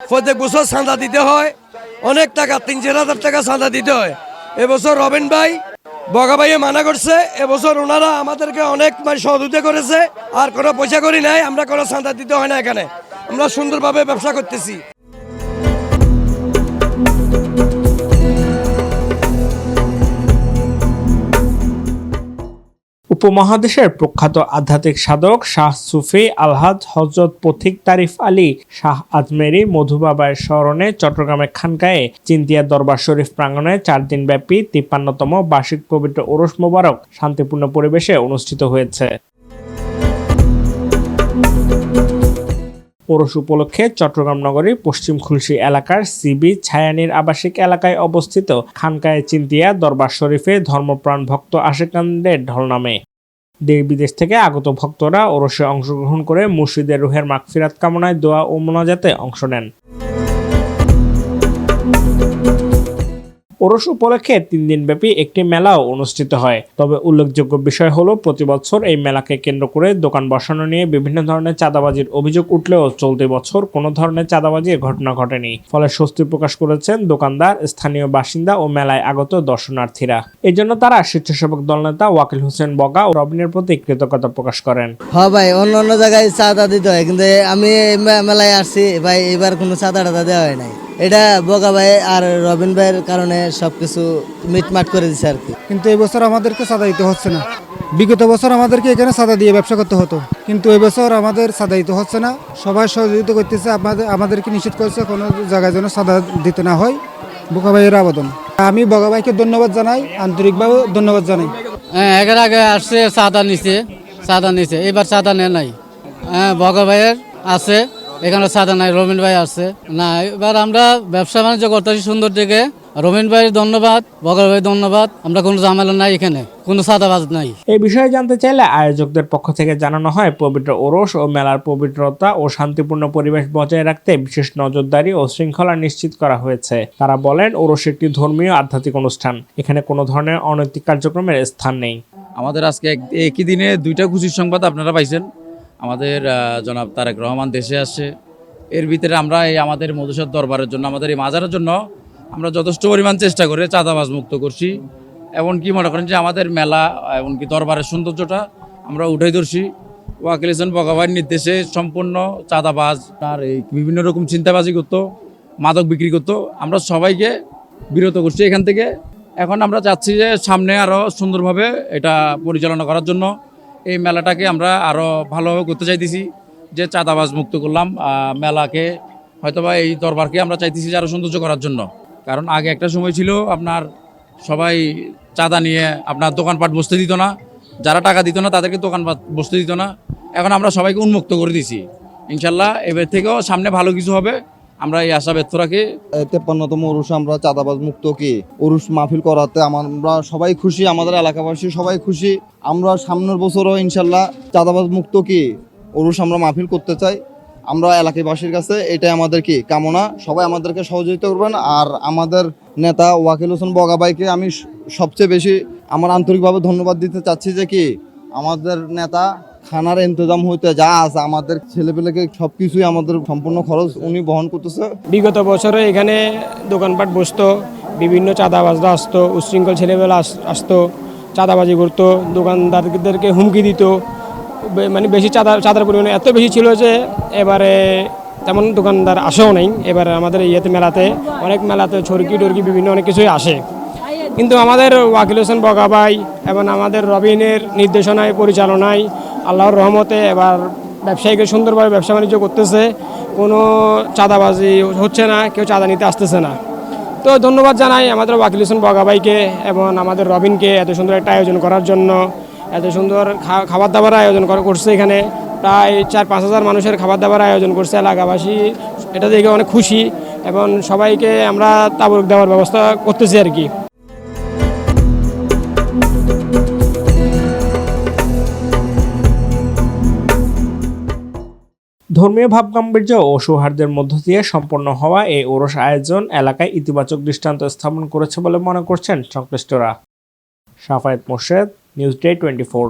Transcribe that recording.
প্রত্যেক বছর চাঁদা দিতে হয়, অনেক টাকা ৩-৪ হাজার টাকা চাঁদা দিতে হয়। এবছর রবিন ভাই বগা ভাইয়ে মানা করছে, এবছর ওনারা আমাদেরকে অনেক সহযোগিতা করেছে। আর কোনো পয়সা করি নাই, আমরা কোনো চাঁদা দিতে হয় না, এখানে আমরা সুন্দরভাবে ব্যবসা করতেছি। উপমহাদেশের প্রখ্যাত আধ্যাত্মিক সাধক শাহ সুফি আলহাজ হযরত পথিক তারিফ আলী শাহ আজমেরী মধুবাবার স্মরণে চট্টগ্রামের খানকায়ে চিন্তিয়া দরবার শরীফ প্রাঙ্গণে 4 দিনব্যাপী 53তম বার্ষিক পবিত্র ওরস মোবারক শান্তিপূর্ণ পরিবেশে অনুষ্ঠিত হয়েছে। ওরস উপলক্ষে চট্টগ্রাম নগরীর পশ্চিম খুলশী এলাকার সিবি ছায়ানীর আবাসিক এলাকায় অবস্থিত খানকায়ে চিন্তিয়া দরবার শরীফে ধর্মপ্রাণ ভক্ত আশিকানদের ঢল নামে। দেশ বিদেশ থেকে আগত ভক্তরা ওরসে অংশগ্রহণ করে মুর্শিদের রুহের মাগফিরাত কামনায় দোয়া ও মোনাজাতে অংশ নেন। ওরস উপলক্ষে 3 দিনব্যাপী একটি মেলাও অনুষ্ঠিত হয়। তবে উল্লেখযোগ্য বিষয় হলো প্রতি বছর এই মেলাকে কেন্দ্র করে দোকান বসানো নিয়ে বিভিন্ন ধরনের চাঁদাবাজির অভিযোগ উঠলেও চলতি বছর কোনো ধরনের চাঁদাবাজির ঘটনা ঘটেনি। ফলে স্বস্তি প্রকাশ করেছেন দোকানদার, স্থানীয় বাসিন্দা ও মেলায় আগত দর্শনার্থীরা। এই জন্য তারা স্বেচ্ছাসেবক দলনেতা ওয়াকিল হোসেন বগা ও রবিনের প্রতি কৃতজ্ঞতা প্রকাশ করেন। হ্যাঁ ভাই, অন্য জায়গায় চাঁদা দিতে হয়, কিন্তু আমি মেলায় আসছি ভাই, এবার কোনো চাঁদা দেওয়া হয় নাই। এটা বগা ভাই আর রবিন ভাইয়ের কারণে সবকিছু মিটমাট করে দিচ্ছে আর কি। কিন্তু এই বছর আমাদেরকে চাঁদা দিতে হচ্ছে না। বিগত বছর আমাদেরকে এখানে চাঁদা দিয়ে ব্যবসা করতে হতো, কিন্তু এই বছর আমাদের চাঁদা দিতে হচ্ছে না। সবাই সহযোগিতা করতেছে, আমাদেরকে নিষেধ করছে কোনো জায়গায় যেন চাঁদা দিতে না হয়। বগা ভাইয়ের আবেদন, আমি বগা ভাইকে ধন্যবাদ জানাই, আন্তরিকভাবে ধন্যবাদ জানাই। এর আগে আসছে চাঁদা নিছে, এবার চাঁদা নেয় নাই। বগা ভাইয়ের আছে, এখানে চাঁদা নাই। রবিন ভাই আছে না, এবার আমরা ব্যবসা বাণিজ্য করতেছি সুন্দর দিকে। রবিন ভাই ধন্যবাদ, বগা ভাই ধন্যবাদ। আমরা কোনো ঝামেলা নাই, এখানে কোনো চাঁদাবাজ নাই। এই বিষয়ে জানতে চাইলে আয়োজকদের পক্ষ থেকে জানানো হয়, পবিত্র ওরস ও মেলার পবিত্রতা ও শান্তিপূর্ণ পরিবেশ বজায় রাখতে বিশেষ নজরদারি ও শৃঙ্খলা নিশ্চিত করা হয়েছে। তারা বলেন, ওরস একটি ধর্মীয় আধ্যাত্মিক অনুষ্ঠান, এখানে কোনো ধরনের অনৈতিক কার্যক্রমের স্থান নেই। আমাদের আজকে একই দিনে 2টা খুশির সংবাদ আপনারা পাইছেন। আমাদের জনাব তারেক রহমান দেশে আসছে। এর ভিতরে আমরা এই আমাদের মধুসার দরবারের জন্য, আমাদের এই মাজারের জন্য আমরা যথেষ্ট পরিমাণ চেষ্টা করে চাঁদাবাজ মুক্ত করছি। এমনকি মনে করেন যে আমাদের মেলা, এমনকি দরবারের সৌন্দর্যটা আমরা উঠাই ধরছি। ওয়াকিল হোসেন বগা ভাইয়ের নির্দেশে সম্পূর্ণ চাঁদাবাজ আর এই বিভিন্ন রকম চিন্তাবাজি করতো, মাদক বিক্রি করতো, আমরা সবাইকে বিরত করছি এখান থেকে। এখন আমরা চাচ্ছি যে সামনে আরও সুন্দরভাবে এটা পরিচালনা করার জন্য এই মেলাটাকে আমরা আরও ভালোভাবে করতে চাইতেছি। যে চাঁদাবাজ মুক্ত করলাম মেলাকে, হয়তোবা এই দরবারকে আমরা চাইতেছি যে আরও সৌন্দর্য করার জন্য। কারণ আগে একটা সময় ছিল আপনার সবাই চাঁদা নিয়ে আপনার দোকানপাট বসতে দিত না, যারা টাকা দিত না তাদেরকে দোকানপাট বসতে দিত না। এখন আমরা সবাইকে উন্মুক্ত করে দিছি। ইনশাল্লাহ এবার থেকেও সামনে ভালো কিছু হবে, আমরা এই আশা ব্যক্ত রাখি। 53তম উরুষে আমরা চাঁদাবাজ মুক্ত কি উরুষ মাহফিল করাতে আমরা সবাই খুশি, আমাদের এলাকাবাসী সবাই খুশি। আমরা সামনের বছরও ইনশাল্লাহ চাঁদাবাজ মুক্ত কি উরুষ আমরা মাহফিল করতে চাই। আমরা এলাকাবাসীর কাছে এটাই আমাদের কি কামনা, সবাই আমাদেরকে সহযোগিতা করবেন। আর আমাদের নেতা ওয়াকিল হোসেন বগা ভাইকে আমি সবচেয়ে বেশি আমার আন্তরিকভাবে ধন্যবাদ দিতে চাচ্ছি যে কি আমাদের নেতা খানার ইন্তজাম হইতে যা আছে, আমাদের ছেলেপেলেকে সবকিছুই আমাদের সম্পূর্ণ খরচ উনি বহন করতেছে। বিগত বছরে এখানে দোকানপাট বসতো, বিভিন্ন চাঁদাবাজরা আসতো, উচ্ছৃঙ্খল ছেলেবেলা আসতো, চাঁদাবাজি করতো, দোকানদারদেরকে হুমকি দিত। মানে বেশি চাঁদার পরিমাণ এত বেশি ছিল যে এবারে তেমন দোকানদার আসেও নেই। এবারে আমাদের মেলাতে অনেক মেলাতে ছড়কি টর্কি বিভিন্ন অনেক কিছুই আসে, কিন্তু আমাদের ওয়াকিল হোসেন বগা ভাই এবং আমাদের রবিনের নির্দেশনায় পরিচালনায় আল্লাহর রহমতে এবার ব্যবসায়ীকে সুন্দরভাবে ব্যবসা বাণিজ্য করতেছে। কোনো চাঁদাবাজি হচ্ছে না, কেউ চাঁদা নিতে আসতেছে না। তো ধন্যবাদ জানাই আমাদের ওয়াকিল হোসেন বগা ভাইকে এবং আমাদের রবিনকে এত সুন্দর একটা আয়োজন করার জন্য। এত সুন্দর খাবার দাবার আয়োজন করছে, এখানে প্রায় 4-5 হাজার মানুষের খাবার দাবার আয়োজন করছে এলাকাবাসী। এটা দেখে অনেক খুশি এবং সবাইকে আমরা তাবরুক দেওয়ার ব্যবস্থা করতেছি আর কি। ধর্মীয় ভাবগাম্ভীর্য ও সৌহার্দ্যের মধ্য দিয়ে সম্পন্ন হওয়া এই ওরস আয়োজন এলাকায় ইতিবাচক দৃষ্টান্ত স্থাপন করেছে বলে মনে করছেন সংশ্লিষ্টরা। Shafayet Morshed, news day 24।